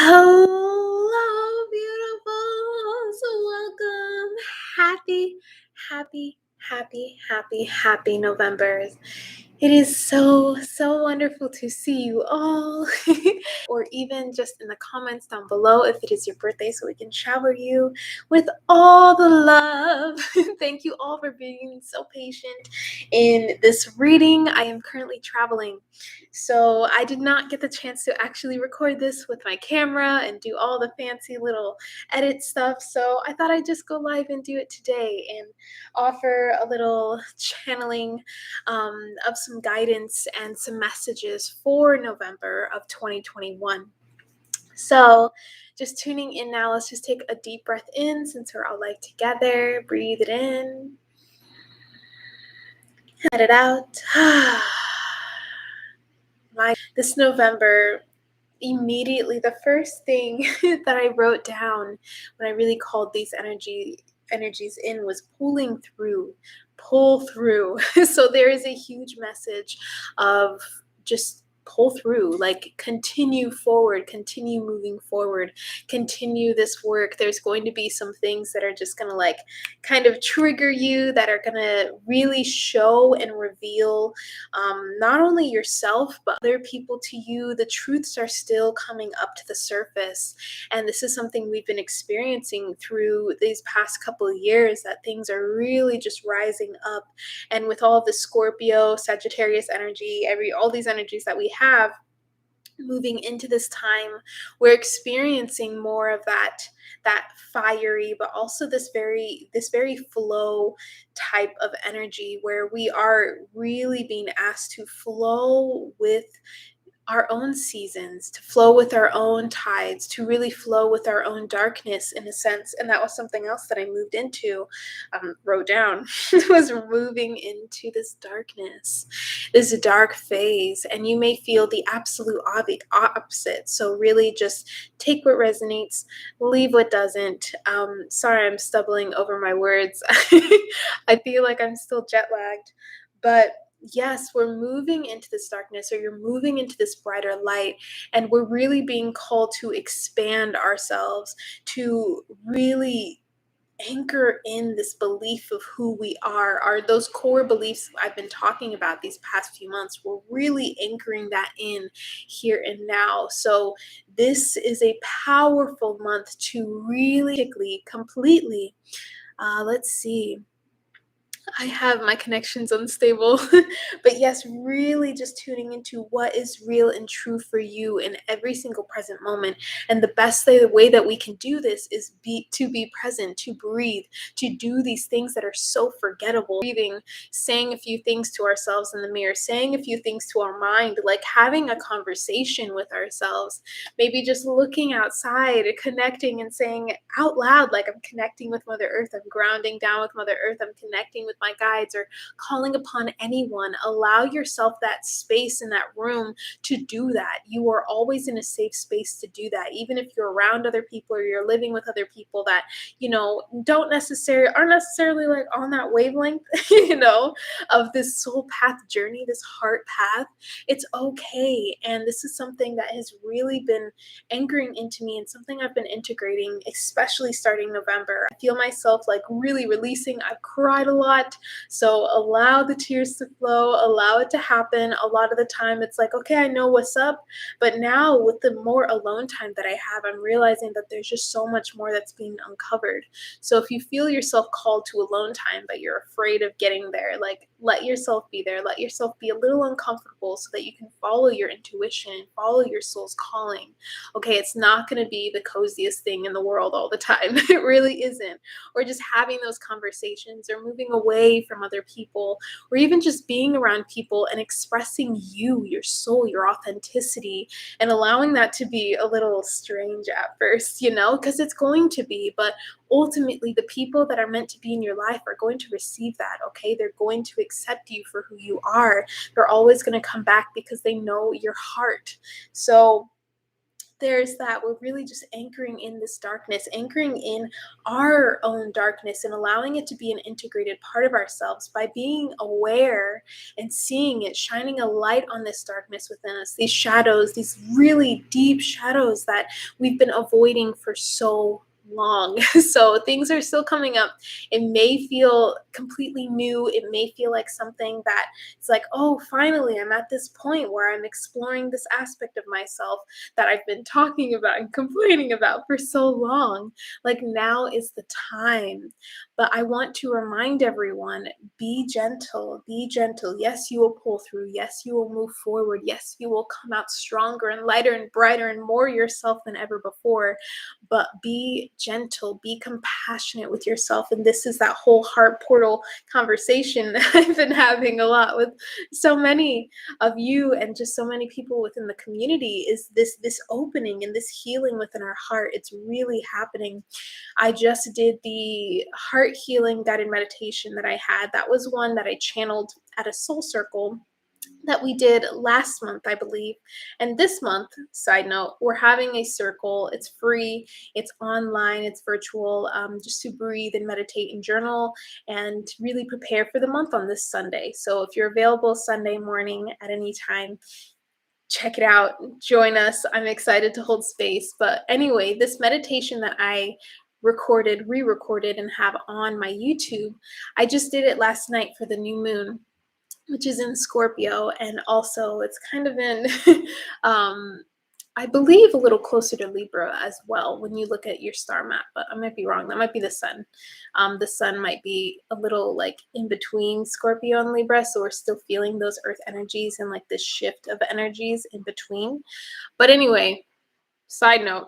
Hello, beautifuls. Welcome. Happy, happy November. It is so wonderful to see you all. Or even just in the comments down below if it is your birthday, so we can shower you with all the love. Thank you all for being so patient in this reading. I am currently traveling, so I did not get the chance to actually record this with my camera and do all the fancy little edit stuff. So I thought I'd just go live and do it today and offer a little channeling of some guidance and some messages for November of 2021. So just tuning in now, let's just take a deep breath in since we're all like together. Breathe it in, let it out. This November, immediately the first thing that I wrote down when I really called these energies in was pull through. So there is a huge message of just pull through, like continue forward, continue moving forward, continue this work. There's going to be some things that are just gonna like kind of trigger you, that are gonna really show and reveal not only yourself but other people to you. The truths are still coming up to the surface, and this is something we've been experiencing through these past couple of years, that things are really just rising up. And with all of the Scorpio, Sagittarius energy, all these energies that we have moving into this time, we're experiencing more of that fiery, but also this very flow type of energy, where we are really being asked to flow with our own seasons, to flow with our own tides, to really flow with our own darkness in a sense. And that was something else that I moved into, wrote down, was moving into this darkness, this dark phase. And you may feel the absolute opposite. So really just take what resonates, leave what doesn't. Sorry, I'm stumbling over my words. I feel like I'm still jet lagged, but yes, we're moving into this darkness, or you're moving into this brighter light, and we're really being called to expand ourselves, to really anchor in this belief of who we are those core beliefs I've been talking about these past few months. We're really anchoring that in here and now. So this is a powerful month to really completely let's see, I have my connections unstable. But yes, really just tuning into what is real and true for you in every single present moment. And the best way that we can do this is to be present, to breathe, to do these things that are so forgettable. Breathing, saying a few things to ourselves in the mirror, saying a few things to our mind, like having a conversation with ourselves, maybe just looking outside, connecting and saying out loud, like, I'm connecting with Mother Earth, I'm grounding down with Mother Earth, I'm connecting with my guides, or calling upon anyone. Allow yourself that space in that room to do that. You are always in a safe space to do that, even if you're around other people, or you're living with other people that aren't necessarily like on that wavelength, of this soul path journey, this heart path. It's okay. And this is something that has really been anchoring into me, and something I've been integrating, especially starting November. I feel myself like really releasing. I've cried a lot, so allow the tears to flow, allow it to happen. A lot of the time it's like, okay, I know what's up, but now with the more alone time that I have, I'm realizing that there's just so much more that's being uncovered. So if you feel yourself called to alone time, but you're afraid of getting there, like, let yourself be there. Let yourself be a little uncomfortable so that you can follow your intuition, follow your soul's calling. Okay, it's not going to be the coziest thing in the world all the time. It really isn't. Or just having those conversations, or moving away from other people, or even just being around people and expressing you, your soul, your authenticity, and allowing that to be a little strange at first, because it's going to be. But ultimately, the people that are meant to be in your life are going to receive that, okay? They're going to accept you for who you are. They're always going to come back because they know your heart. So there's that we're really just anchoring in this darkness, anchoring in our own darkness, and allowing it to be an integrated part of ourselves by being aware and seeing it, shining a light on this darkness within us, these shadows, these really deep shadows that we've been avoiding for so long. So things are still coming up. It may feel completely new. It may feel like something that it's like, oh, finally, I'm at this point where I'm exploring this aspect of myself that I've been talking about and complaining about for so long. Like, now is the time. But I want to remind everyone, be gentle, be gentle. Yes, you will pull through. Yes, you will move forward. Yes, you will come out stronger and lighter and brighter and more yourself than ever before. But be gentle, be compassionate with yourself. And this is that whole heart portal conversation that I've been having a lot with so many of you and just so many people within the community, is this opening and this healing within our heart. It's really happening. I just did the heart healing guided meditation that I had. That was one that I channeled at a soul circle that we did last month, I believe. And this month, side note, we're having a circle. It's free, it's online, it's virtual, just to breathe and meditate and journal and really prepare for the month on this Sunday. So if you're available Sunday morning at any time, check it out, join us. I'm excited to hold space. But anyway, this meditation that I recorded, re-recorded, and have on my YouTube, I just did it last night for the new moon, which is in Scorpio, and also it's kind of in, I believe, a little closer to Libra as well when you look at your star map, but I might be wrong. That might be the sun. The sun might be a little like in between Scorpio and Libra, so we're still feeling those earth energies and like this shift of energies in between. But anyway, side note,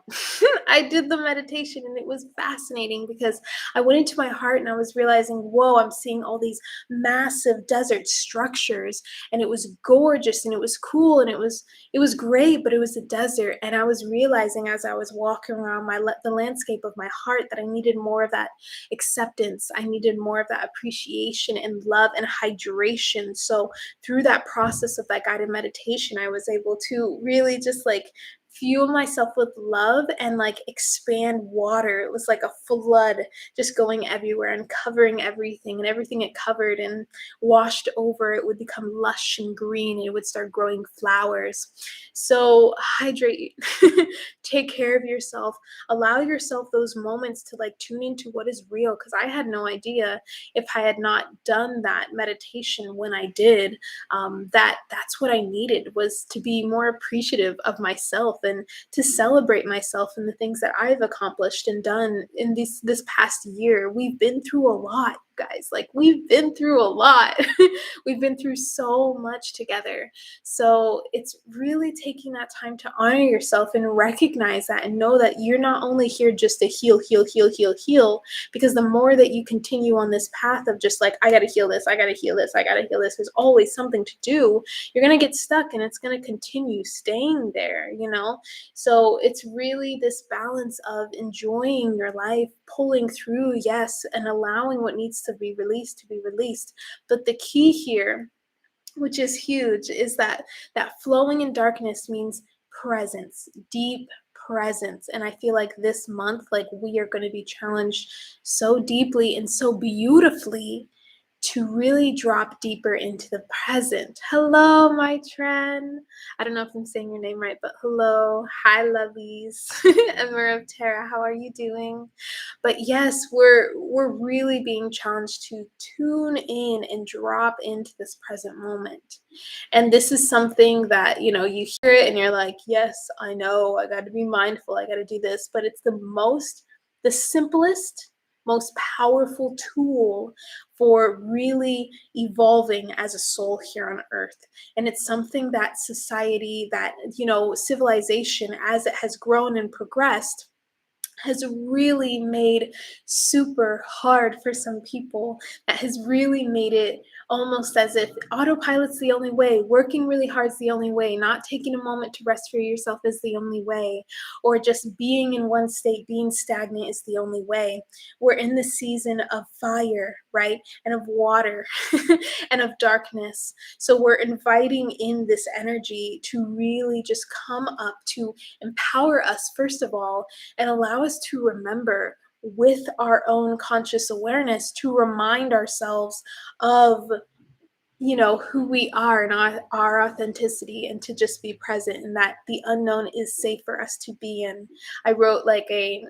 I did the meditation and it was fascinating because I went into my heart and I was realizing, whoa, I'm seeing all these massive desert structures, and it was gorgeous and it was cool and it was great, but it was a desert. And I was realizing as I was walking around the landscape of my heart that I needed more of that acceptance. I needed more of that appreciation and love and hydration. So through that process of that guided meditation, I was able to really just like fuel myself with love and like expand water. It was like a flood just going everywhere and covering everything, and everything it covered and washed over, it would become lush and green and it would start growing flowers. So hydrate, take care of yourself, allow yourself those moments to like tune into what is real, because I had no idea, if I had not done that meditation when I did, that's what I needed, was to be more appreciative of myself and to celebrate myself and the things that I've accomplished and done in this past year. We've been through a lot, guys. Like, we've been through a lot. We've been through so much together. So it's really taking that time to honor yourself and recognize that and know that you're not only here just to heal, heal, heal, heal, heal, because the more that you continue on this path of just like, I got to heal this, I got to heal this, I got to heal this, there's always something to do, you're going to get stuck and it's going to continue staying there, you know? So it's really this balance of enjoying your life, pulling through, yes, and allowing what needs to be released. But the key here, which is huge, is that flowing in darkness means presence, deep presence. And I feel like this month, like, we are going to be challenged so deeply and so beautifully to really drop deeper into the present. Hello, my Tren. I don't know if I'm saying your name right, but hello. Hi, lovies. Emma of Terra, how are you doing? But yes, we're really being challenged to tune in and drop into this present moment. And this is something that, you hear it and you're like, yes, I know, I got to be mindful, I got to do this, but it's the simplest, most powerful tool for really evolving as a soul here on earth. And it's something that society, that, civilization, as it has grown and progressed, has really made super hard for some people, that has really made it almost as if autopilot's the only way, working really hard's the only way, not taking a moment to rest for yourself is the only way, or just being in one state, being stagnant is the only way. We're in the season of fire, right? And of water and of darkness. So we're inviting in this energy to really just come up to empower us, first of all, and allow us to remember with our own conscious awareness to remind ourselves of who we are and our authenticity, and to just be present and that the unknown is safe for us to be in. I wrote like a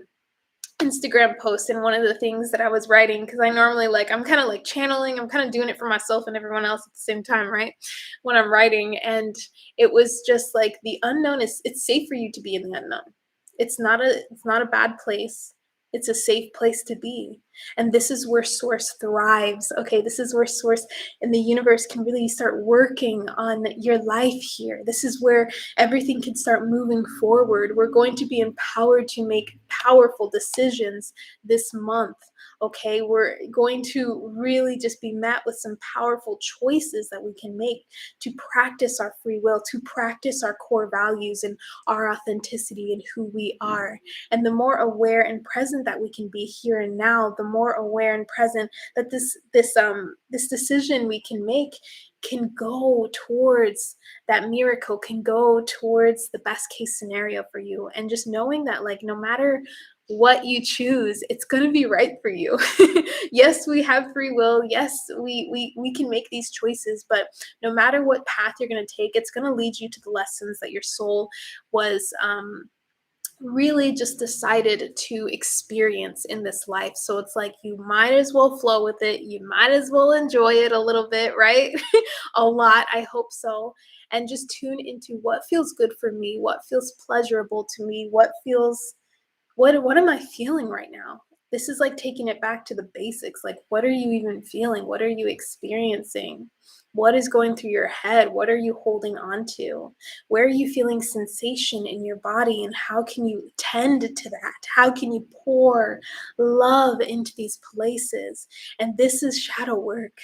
Instagram post, and one of the things that I was writing, because I normally I'm kind of like channeling, I'm kind of doing it for myself and everyone else at the same time, right? When I'm writing, and it was just like the unknown is it's safe for you to be in the unknown. It's not a bad place. It's a safe place to be. And this is where source thrives. Okay, this is where source and the universe can really start working on your life here. This is where everything can start moving forward. We're going to be empowered to make powerful decisions this month. Okay, we're going to really just be met with some powerful choices that we can make to practice our free will, to practice our core values and our authenticity and who we are. And the more aware and present that we can be here and now, the more aware and present that this decision we can make can go towards that miracle, can go towards the best case scenario for you. And just knowing that no matter what you choose, it's going to be right for you. Yes, we have free will. Yes, we can make these choices, but no matter what path you're going to take, it's going to lead you to the lessons that your soul was really just decided to experience in this life. So it's like you might as well flow with it. You might as well enjoy it a little bit, right? A lot, I hope so. And just tune into what feels good for me, what feels pleasurable to me, what am I feeling right now? This is like taking it back to the basics. Like, what are you even feeling? What are you experiencing? What is going through your head? What are you holding on to? Where are you feeling sensation in your body? And how can you tend to that? How can you pour love into these places? And this is shadow work.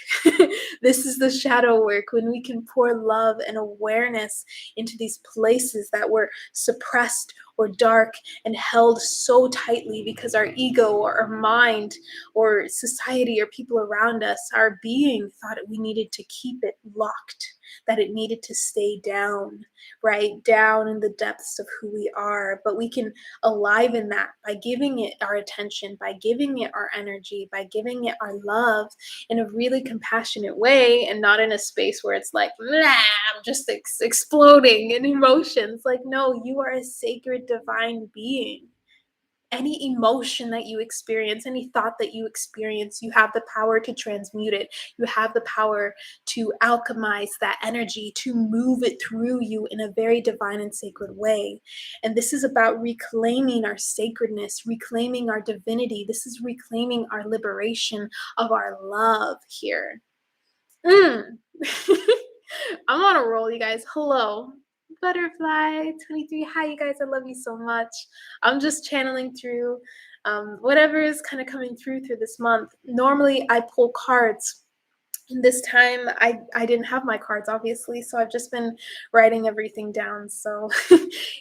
This is the shadow work when we can pour love and awareness into these places that were suppressed or dark and held so tightly because our ego or our mind or society or people around us, our being, thought we needed to keep it locked, that it needed to stay down, right? Down in the depths of who we are. But we can aliven that by giving it our attention, by giving it our energy, by giving it our love in a really compassionate way, and not in a space where it's like, nah, I'm just exploding in emotions. Like, no, you are a sacred divine being. Any emotion that you experience, any thought that you experience, you have the power to transmute it. You have the power to alchemize that energy, to move it through you in a very divine and sacred way. And this is about reclaiming our sacredness, reclaiming our divinity. This is reclaiming our liberation of our love here. Mm. I'm on a roll, you guys. Hello. Butterfly 23. Hi, you guys. I love you so much. I'm just channeling through whatever is kind of coming through this month. Normally, I pull cards. And this time, I didn't have my cards, obviously. So I've just been writing everything down. So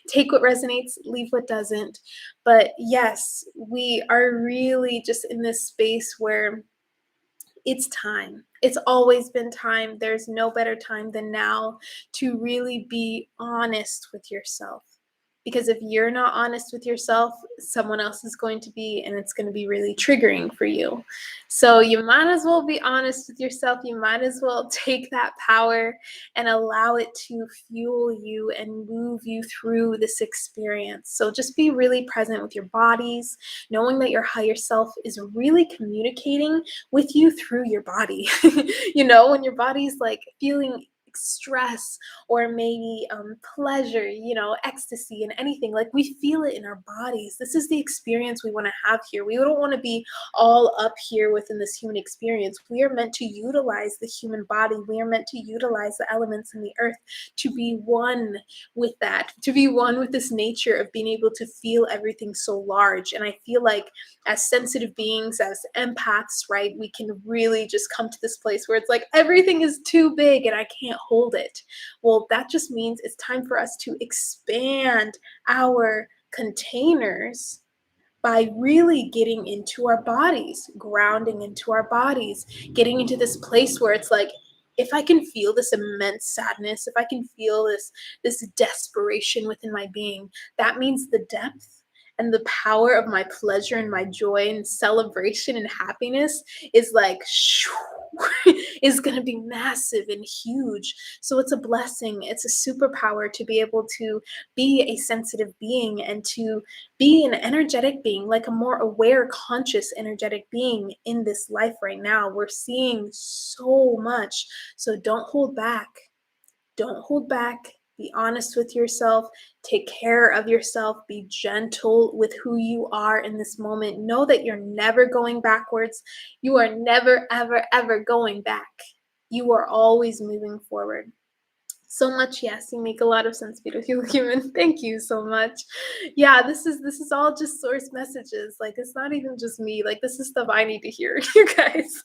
take what resonates, leave what doesn't. But yes, we are really just in this space where it's time. It's always been time. There's no better time than now to really be honest with yourself. Because if you're not honest with yourself, someone else is going to be, and it's going to be really triggering for you. So you might as well be honest with yourself. You might as well take that power and allow it to fuel you and move you through this experience. So just be really present with your bodies, knowing that your higher self is really communicating with you through your body. When your body's like feeling stress or maybe pleasure, ecstasy and anything. Like we feel it in our bodies. This is the experience we want to have here. We don't want to be all up here within this human experience. We are meant to utilize the human body. We are meant to utilize the elements in the earth to be one with that, to be one with this nature of being able to feel everything so large. And I feel like as sensitive beings, as empaths, right, we can really just come to this place where it's like everything is too big and I can't hold it. Well, that just means it's time for us to expand our containers by really getting into our bodies, grounding into our bodies, getting into this place where it's like, if I can feel this immense sadness, if I can feel this desperation within my being, that means the depth and the power of my pleasure and my joy and celebration and happiness is like is going to be massive and huge. So it's a blessing. It's a superpower to be able to be a sensitive being and to be an energetic being, like a more aware, conscious, energetic being in this life right now. We're seeing so much. So don't hold back. Don't hold back. Be honest with yourself. Take care of yourself. Be gentle with who you are in this moment. Know that you're never going backwards. You are never, ever, ever going back. You are always moving forward. So much, yes, you make a lot of sense, beautiful human. Thank you so much. Yeah, this is all just source messages. Like it's not even just me. Like this is stuff I need to hear, you guys.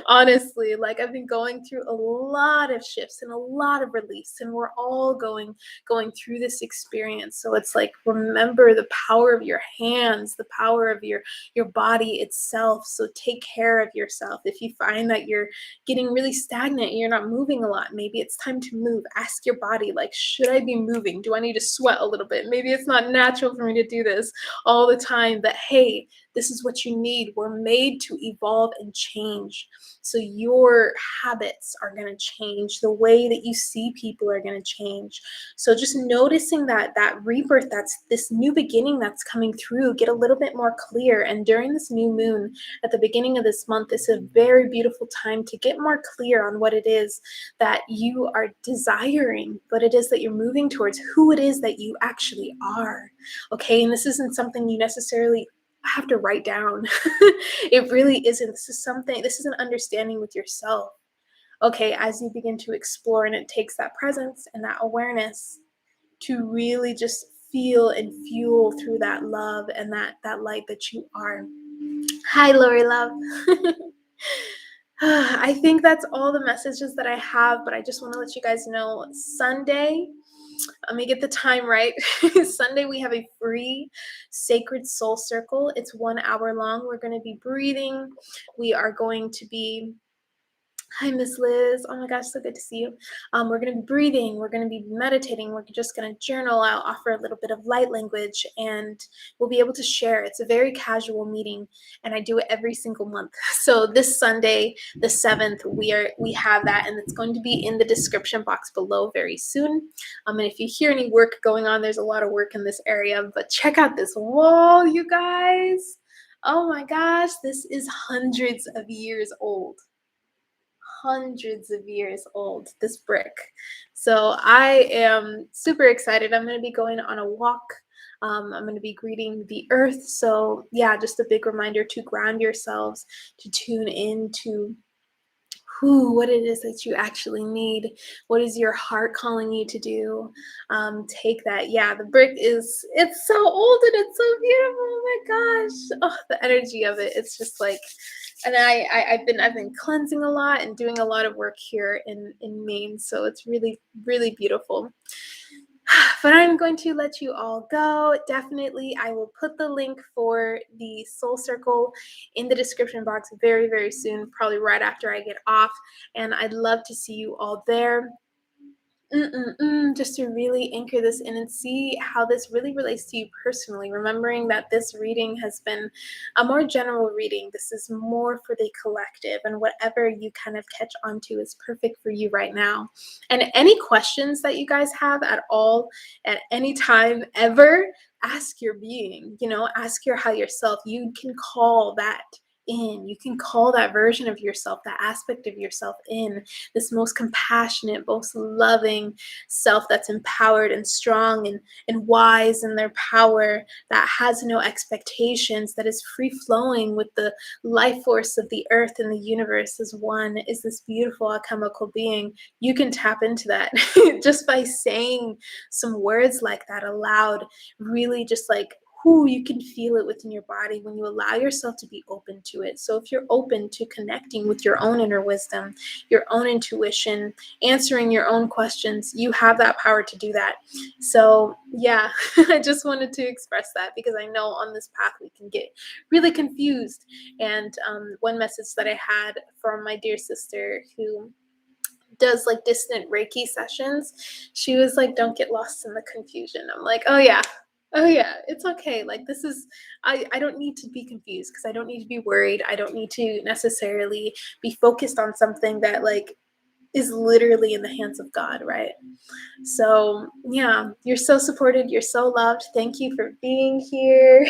Honestly, like I've been going through a lot of shifts and a lot of release, and we're all going through this experience. So it's like remember the power of your hands, the power of your body itself. So take care of yourself. If you find that you're getting really stagnant and you're not moving a lot, maybe it's time to move. Ask your body, like, should I be moving? Do I need to sweat a little bit? Maybe it's not natural for me to do this all the time, but hey, this is what you need. We're made to evolve and change. So your habits are going to change. The way that you see people are going to change. So just noticing that rebirth, that's this new beginning that's coming through, get a little bit more clear. And during this new moon at the beginning of this month, it's a very beautiful time to get more clear on what it is that you are desiring, what it is that you're moving towards, who it is that you actually are. Okay. And this isn't something you necessarily have to write down. It really isn't. This is an understanding with yourself. Okay, as you begin to explore, and it takes that presence and that awareness to really just feel and fuel through that love and that light that you are. Hi, Lori Love. I think that's all the messages that I have, but I just want to let you guys know Sunday, let me get the time right. Sunday, we have a free sacred soul circle. It's 1 hour long. We're going to be breathing. We are going to be Hi, Miss Liz. Oh my gosh, so good to see you. We're going to be breathing. We're going to be meditating. We're just going to journal. I'll offer a little bit of light language and we'll be able to share. It's a very casual meeting and I do it every single month. So this Sunday, the 7th, we have that and it's going to be in the description box below very soon. And if you hear any work going on, there's a lot of work in this area, but check out this wall, you guys. Oh my gosh, this is hundreds of years old. Hundreds of years old, this brick. So I am super excited. I'm going to be going on a walk. I'm going to be greeting the earth. So yeah, just a big reminder to ground yourselves, to tune in to what it is that you actually need. What is your heart calling you to do? Take that. Yeah, the brick it's so old and it's so beautiful. Oh my gosh. Oh, the energy of it. It's just like, and I've been cleansing a lot and doing a lot of work here in Maine. So it's really, really beautiful. But I'm going to let you all go. Definitely, I will put the link for the Soul Circle in the description box very, very soon, probably right after I get off. And I'd love to see you all there. Just to really anchor this in and see how this really relates to you personally, remembering that this reading has been a more general reading. This is more for the collective, and whatever you kind of catch onto is perfect for you right now. And any questions that you guys have at all, at any time ever, ask your being, ask your higher self. You can call that in. You can call that version of yourself, that aspect of yourself in, this most compassionate, most loving self that's empowered and strong and wise in their power, that has no expectations, that is free flowing with the life force of the earth and the universe as one, is this beautiful alchemical being. You can tap into that just by saying some words like that aloud, really just like, whoo, you can feel it within your body when you allow yourself to be open to it. So if you're open to connecting with your own inner wisdom, your own intuition, answering your own questions, you have that power to do that. So yeah, I just wanted to express that because I know on this path we can get really confused. And one message that I had from my dear sister who does like distant Reiki sessions, she was like, don't get lost in the confusion. I'm like, oh yeah. Oh yeah, it's okay. Like this is I don't need to be confused because I don't need to be worried. I don't need to necessarily be focused on something that like is literally in the hands of God, right? So, yeah, you're so supported. You're so loved. Thank you for being here.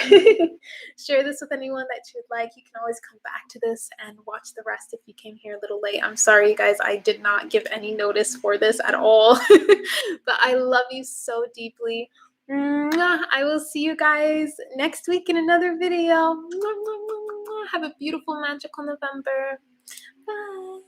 Share this with anyone that you'd like. You can always come back to this and watch the rest if you came here a little late. I'm sorry, you guys. I did not give any notice for this at all. But I love you so deeply. Mwah. I will see you guys next week in another video. Have a beautiful, magical November. Bye.